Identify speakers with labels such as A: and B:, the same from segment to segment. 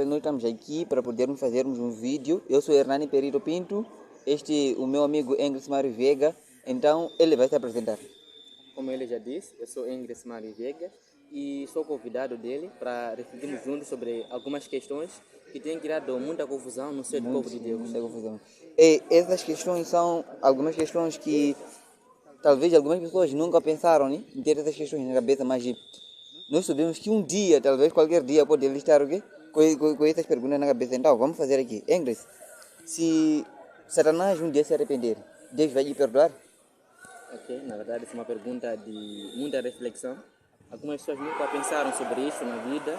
A: Nós estamos aqui para podermos fazermos um vídeo. Eu sou Hernani Perito Pinto, este o meu amigo Engels Mário Veiga, então ele vai se apresentar.
B: Como ele já disse, eu sou Engels Mário Veiga e sou convidado dele para refletirmos juntos sobre algumas questões que têm criado muita confusão no seio do povo de Deus.
A: Muita confusão. E essas questões são algumas questões que talvez algumas pessoas nunca pensaram, né, em ter essas questões na cabeça, mas nós sabemos que um dia, talvez qualquer dia, pode ele estar com essas perguntas na cabeça. Então, vamos fazer aqui. Engels, se Satanás um dia se arrepender, Deus vai lhe perdoar?
B: Ok, na verdade, essa é uma pergunta de muita reflexão. Algumas pessoas nunca pensaram sobre isso na vida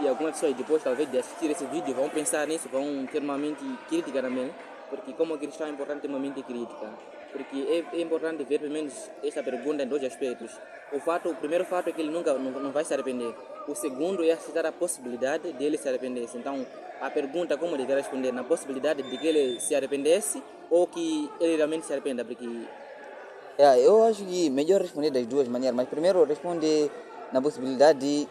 B: e algumas pessoas depois, talvez, de assistir esse vídeo, vão pensar nisso, vão ter uma mente crítica também, porque como cristão é importante ter uma mente crítica, porque é importante ver pelo menos esta pergunta em dois aspectos. O primeiro fato é que ele nunca não vai se arrepender. O segundo é aceitar a possibilidade de ele se arrepender. Então, a pergunta como ele deve responder na possibilidade de que ele se arrependesse ou que ele realmente se arrependa, porque
A: Eu acho que melhor responder das duas maneiras, mas primeiro responde na possibilidade de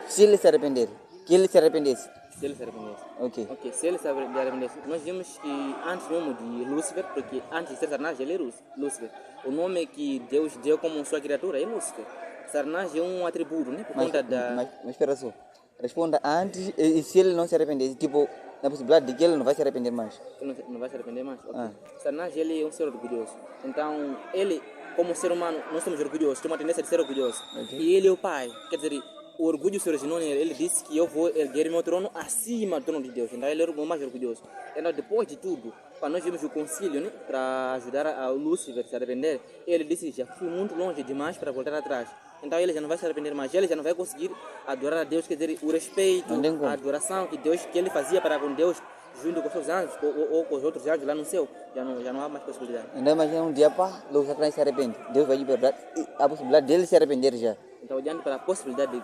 A: se ele se arrepender, que ele se arrependesse.
B: se ele se arrependesse.
A: Ok.
B: Ok, se ele se arrependesse, nós vimos que antes mesmo de Lúcifer, porque antes de ser Satanás ele é Lúcifer, o nome que Deus deu como sua criatura é Lúcifer. Satanás é um atributo, né? Por conta da...
A: Mas espera só. Responda antes e se ele não se arrepender, tipo, na possibilidade de que ele não vai se arrepender mais.
B: Ele não vai se arrepender mais? Ok. Satanás ele é um ser orgulhoso. Então, ele, como ser humano, nós somos orgulhosos, tem uma tendência de ser orgulhoso.
A: Ok.
B: E ele é o pai. Quer dizer, o orgulho se originou nele. Ele disse que eu vou erguer meu trono acima do trono de Deus. Então, ele é o mais orgulhoso. Então, depois de tudo, quando nós vimos o concílio, né, para ajudar a Lúcifer a se arrepender, ele disse: já fui muito longe demais para voltar atrás. Então ele já não vai se arrepender mais, ele já não vai conseguir adorar a Deus, quer dizer, o respeito, a adoração que ele fazia para com Deus, junto com os seus anjos ou com os outros anjos lá no céu, já não há mais possibilidade.
A: Então imagina um dia, pá, o Satanás se arrepende, Deus vai lhe perdoar, e a possibilidade dele se arrepender já.
B: Então, olhando para a possibilidade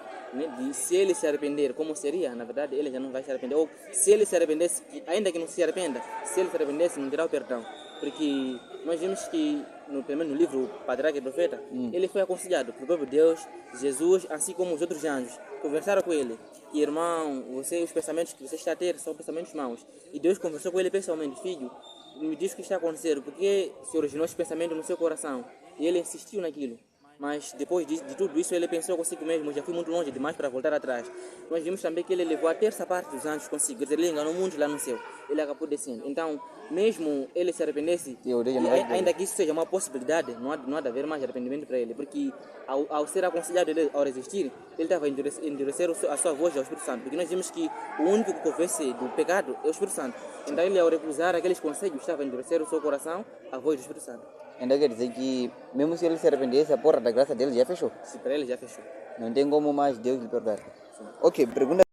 B: de se ele se arrepender, como seria, na verdade, ele já não vai se arrepender. Ou se ele se arrependesse, ainda que não se arrependa, se ele se arrependesse, não terá o perdão. Porque nós vimos que, pelo menos no livro Patriarca e Profeta, ele foi aconselhado pelo próprio Deus, Jesus, assim como os outros anjos. Conversaram com ele. E, irmão, os pensamentos que você está a ter são pensamentos maus. E Deus conversou com ele pessoalmente: filho, me diz o que está acontecendo, porque se originou esse pensamento no seu coração. E ele insistiu naquilo. Mas depois de tudo isso, ele pensou consigo mesmo: já fui muito longe demais para voltar atrás. Nós vimos também que ele levou a terça parte dos anjos consigo. Quer dizer, ele enganou muitos lá no céu. Ele acabou descendo. Então, mesmo ele se arrependesse, ainda que isso seja uma possibilidade, não há de haver mais arrependimento para ele. Porque ao ser aconselhado ele, ao resistir, ele estava a endurecer a sua voz ao Espírito Santo. Porque nós vimos que o único que convence do pecado é o Espírito Santo. Então ele, ao recusar aqueles conselhos, estava a endurecer o seu coração, a voz do Espírito Santo.
A: Ainda quer dizer que, mesmo se ele se arrependesse, a porta da graça dele já fechou.
B: Se para ele já fechou.
A: Não tem como mais Deus lhe perdoar. Ok, pergunta.